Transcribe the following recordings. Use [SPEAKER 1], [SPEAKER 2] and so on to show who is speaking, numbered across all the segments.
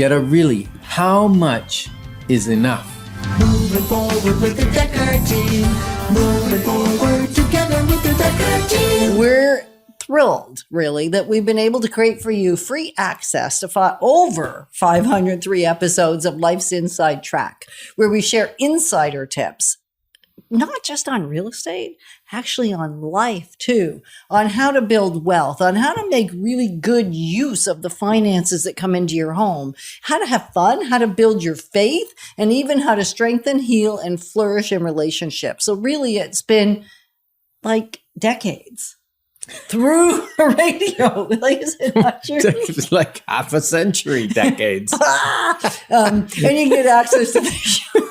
[SPEAKER 1] Yet really, how much is enough?
[SPEAKER 2] Moving forward with the Decker team. Moving forward together with the Decker team.
[SPEAKER 3] We're thrilled, really, that we've been able to create for you free access to over 503 episodes of Life's Inside Track, where we share insider tips, not just on real estate, actually on life too, on how to build wealth, on how to make really good use of the finances that come into your home, how to have fun, how to build your faith, and even how to strengthen, heal, and flourish in relationships. So really, it's been like decades through radio. Like, is it not true?
[SPEAKER 1] It's like half a century, decades.
[SPEAKER 3] And you can get access to the show.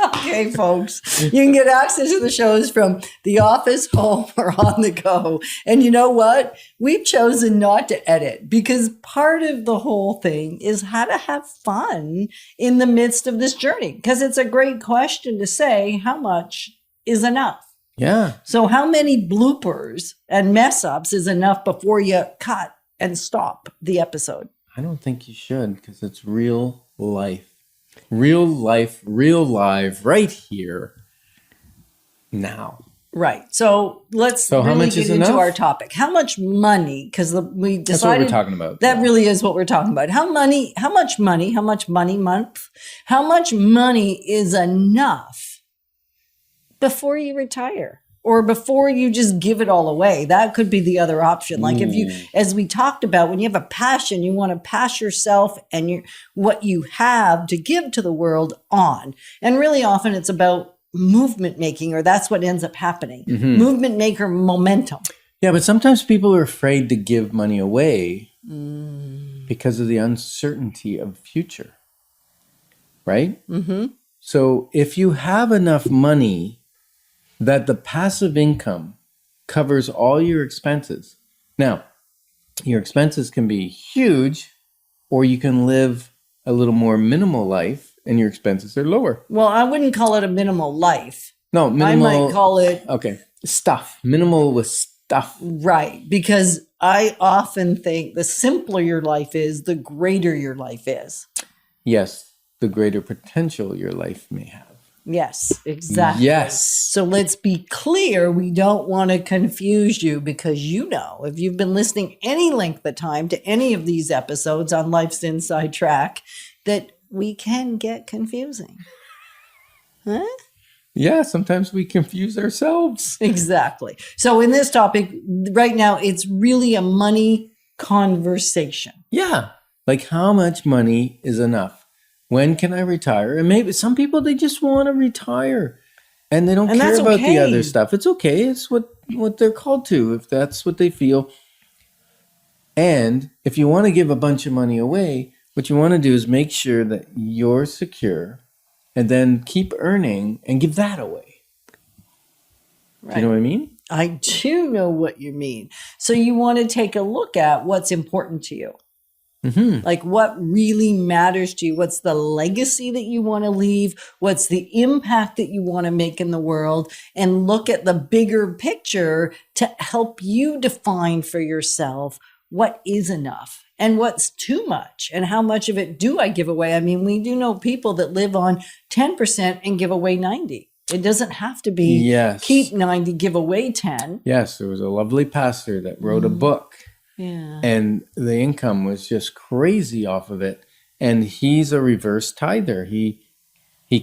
[SPEAKER 3] Okay, folks, you can get access to the shows from the office, home, or on the go. And you know what? We've chosen not to edit because part of the whole thing is how to have fun in the midst of this journey. Because it's a great question to say, how much is enough?
[SPEAKER 1] Yeah.
[SPEAKER 3] So how many bloopers and mess ups is enough before you cut and stop the episode?
[SPEAKER 1] I don't think you should, because it's real life. Real life, real live, right here, now.
[SPEAKER 3] Right. So let's
[SPEAKER 1] how
[SPEAKER 3] really
[SPEAKER 1] much
[SPEAKER 3] get
[SPEAKER 1] is
[SPEAKER 3] into
[SPEAKER 1] enough?
[SPEAKER 3] our topic. How much money? Because we decided
[SPEAKER 1] That's what we're talking about.
[SPEAKER 3] That really is what we're talking about. How much money month? How much money is enough before you retire? Or before you just give it all away? That could be the other option. Like if you, as we talked about, when you have a passion, you want to pass yourself and what you have to give to the world on. And really often it's about movement making, or that's what ends up happening.
[SPEAKER 1] Mm-hmm.
[SPEAKER 3] Movement maker momentum.
[SPEAKER 1] Yeah, but sometimes people are afraid to give money away because of the uncertainty of the future. Right?
[SPEAKER 3] Mm-hmm.
[SPEAKER 1] So if you have enough money that the passive income covers all your expenses. Now, your expenses can be huge, or you can live a little more minimal life and your expenses are lower.
[SPEAKER 3] Well, I wouldn't call it a minimal life.
[SPEAKER 1] No, minimal.
[SPEAKER 3] I might call it...
[SPEAKER 1] Okay, stuff. Minimal with stuff.
[SPEAKER 3] Right, because I often think the simpler your life is, the greater your life is.
[SPEAKER 1] Yes, the greater potential your life may have.
[SPEAKER 3] Yes, exactly.
[SPEAKER 1] Yes.
[SPEAKER 3] So let's be clear. We don't want to confuse you because if you've been listening any length of time to any of these episodes on Life's Inside Track, that we can get confusing. Huh?
[SPEAKER 1] Yeah, sometimes we confuse ourselves.
[SPEAKER 3] Exactly. So in this topic right now, it's really a money conversation.
[SPEAKER 1] Yeah. Like how much money is enough? When can I retire? And maybe some people, they just want to retire and they don't care about the other stuff. It's okay. It's what they're called to, if that's what they feel. And if you want to give a bunch of money away, what you want to do is make sure that you're secure and then keep earning and give that away. Right. Do you know what I mean?
[SPEAKER 3] I do know what you mean. So you want to take a look at what's important to you. Mm-hmm. Like what really matters to you? What's the legacy that you want to leave? What's the impact that you want to make in the world? And look at the bigger picture to help you define for yourself what is enough and what's too much and how much of it do I give away? I mean, we do know people that live on 10% and give away 90%. It doesn't have to be keep 90, give away 10.
[SPEAKER 1] Yes, there was a lovely pastor that wrote a book.
[SPEAKER 3] Yeah.
[SPEAKER 1] And the income was just crazy off of it. And he's a reverse tither. He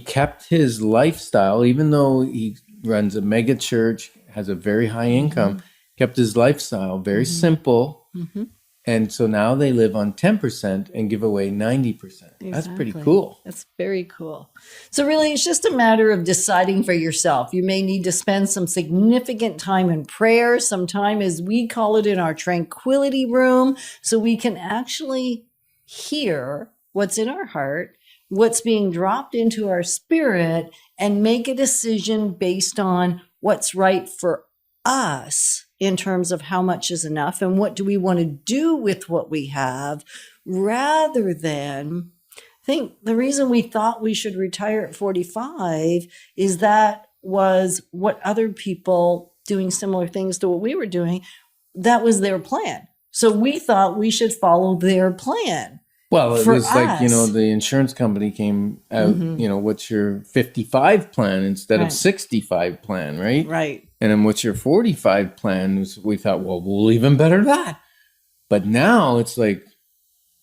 [SPEAKER 1] kept his lifestyle, even though he runs a mega church, has a very high income, kept his lifestyle very simple. Mm-hmm. And so now they live on 10% and give away 90%. Exactly. That's pretty cool.
[SPEAKER 3] That's very cool. So really, it's just a matter of deciding for yourself. You may need to spend some significant time in prayer, some time, as we call it, in our tranquility room, so we can actually hear what's in our heart, what's being dropped into our spirit, and make a decision based on what's right for us in terms of how much is enough and what do we want to do with what we have, rather than think the reason we thought we should retire at 45 is that was what other people doing similar things to what we were doing, that was their plan. So we thought we should follow their plan.
[SPEAKER 1] Well, it
[SPEAKER 3] For
[SPEAKER 1] was like,
[SPEAKER 3] us.
[SPEAKER 1] the insurance company came out, what's your 55 plan instead of
[SPEAKER 3] Right.
[SPEAKER 1] 65 plan, right?
[SPEAKER 3] Right.
[SPEAKER 1] And then what's your 45 plan? We thought, well, we'll even better that. But now it's like,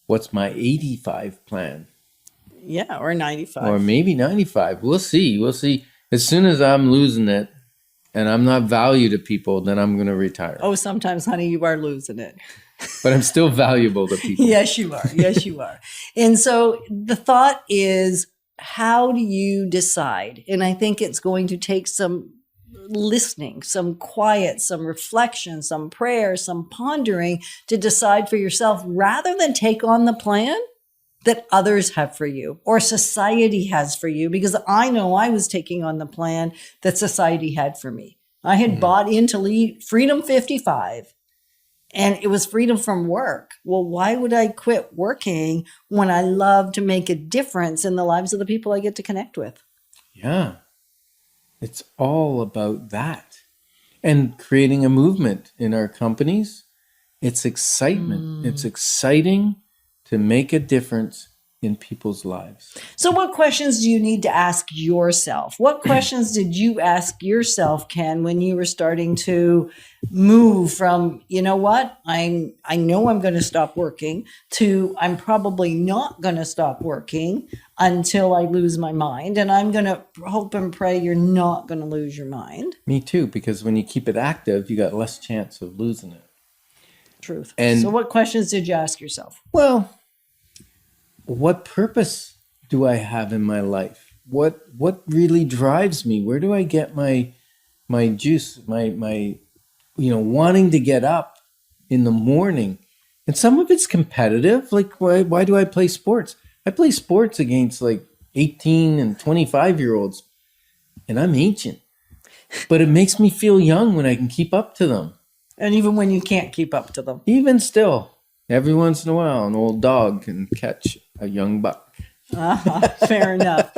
[SPEAKER 1] what's my 85 plan?
[SPEAKER 3] Yeah, or 95.
[SPEAKER 1] Or maybe 95. We'll see. We'll see. As soon as I'm losing it and I'm not valued to people, then I'm going to retire.
[SPEAKER 3] Oh, sometimes, honey, you are losing it.
[SPEAKER 1] But I'm still valuable to people.
[SPEAKER 3] Yes, you are. Yes, you are. And so the thought is, how do you decide? And I think it's going to take some listening, some quiet, some reflection, some prayer, some pondering to decide for yourself rather than take on the plan that others have for you or society has for you. Because I know I was taking on the plan that society had for me. I had bought into Freedom 55. And it was freedom from work. Well, why would I quit working when I love to make a difference in the lives of the people I get to connect with?
[SPEAKER 1] Yeah. It's all about that. And creating a movement in our companies. It's excitement. It's exciting to make a difference in people's lives.
[SPEAKER 3] So what questions do you need to ask yourself? What questions did you ask yourself, Ken, when you were starting to move from, you know what, I know I'm going to stop working to I'm probably not going to stop working until I lose my mind. And I'm going to hope and pray you're not going to lose your mind.
[SPEAKER 1] Me too, because when you keep it active, you got less chance of losing it.
[SPEAKER 3] Truth.
[SPEAKER 1] And-
[SPEAKER 3] so what questions did you ask yourself?
[SPEAKER 1] Well, what purpose do I have in my life? What really drives me? Where do I get my juice, my wanting to get up in the morning? And some of it's competitive. Like, why do I play sports? I play sports against like 18 and 25-year-olds, and I'm ancient. But it makes me feel young when I can keep up to them.
[SPEAKER 3] And even when you can't keep up to them.
[SPEAKER 1] Even still, every once in a while, an old dog can catch a young buck.
[SPEAKER 3] Fair enough.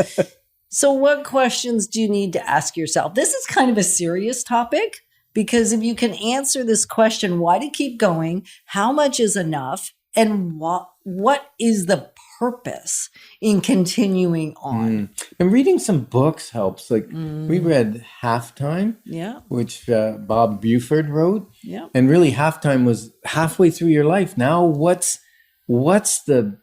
[SPEAKER 3] So what questions do you need to ask yourself? This is kind of a serious topic because if you can answer this question, why to keep going? How much is enough? And what is the purpose in continuing on?
[SPEAKER 1] And reading some books helps. Like we read Halftime,
[SPEAKER 3] Yeah.
[SPEAKER 1] which Bob Buford wrote.
[SPEAKER 3] Yeah.
[SPEAKER 1] And really Halftime was halfway through your life. Now what's the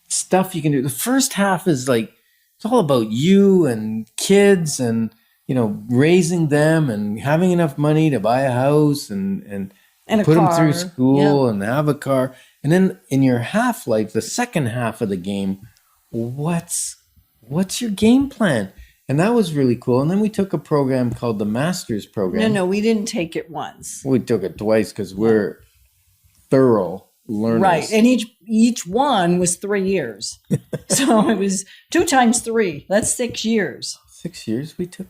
[SPEAKER 1] stuff you can do? The first half is like, it's all about you and kids and, raising them and having enough money to buy a house and
[SPEAKER 3] a
[SPEAKER 1] put them
[SPEAKER 3] car.
[SPEAKER 1] through school and have a car. And then in your half life, the second half of the game, what's your game plan? And that was really cool. And then we took a program called the Masters program.
[SPEAKER 3] No, we didn't take it once.
[SPEAKER 1] We took it twice because we're thorough learners.
[SPEAKER 3] Right. And each one was 3 years. So it was 2 times 3. That's 6 years.
[SPEAKER 1] 6 years we took.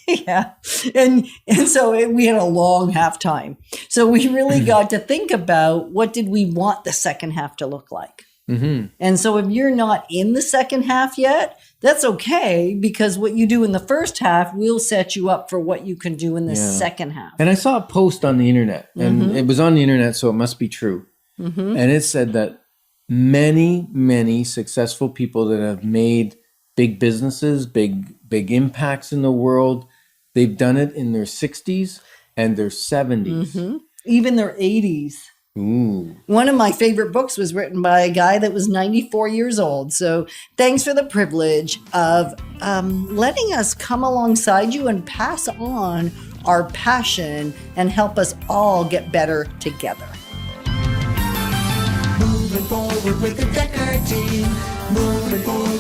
[SPEAKER 3] Yeah. And so we had a long halftime. So we really got to think about what did we want the second half to look like.
[SPEAKER 1] Mm-hmm.
[SPEAKER 3] And so if you're not in the second half yet, that's okay because what you do in the first half will set you up for what you can do in the second half.
[SPEAKER 1] And I saw a post on the internet, and it was on the internet, so it must be true. And it said that many, many successful people that have made big businesses, big impacts in the world, they've done it in their 60s and their 70s.
[SPEAKER 3] Even their 80s.
[SPEAKER 1] Ooh.
[SPEAKER 3] One of my favorite books was written by a guy that was 94 years old. So thanks for the privilege of letting us come alongside you and pass on our passion and help us all get better together.
[SPEAKER 2] Moving forward with the Decker team. Moving forward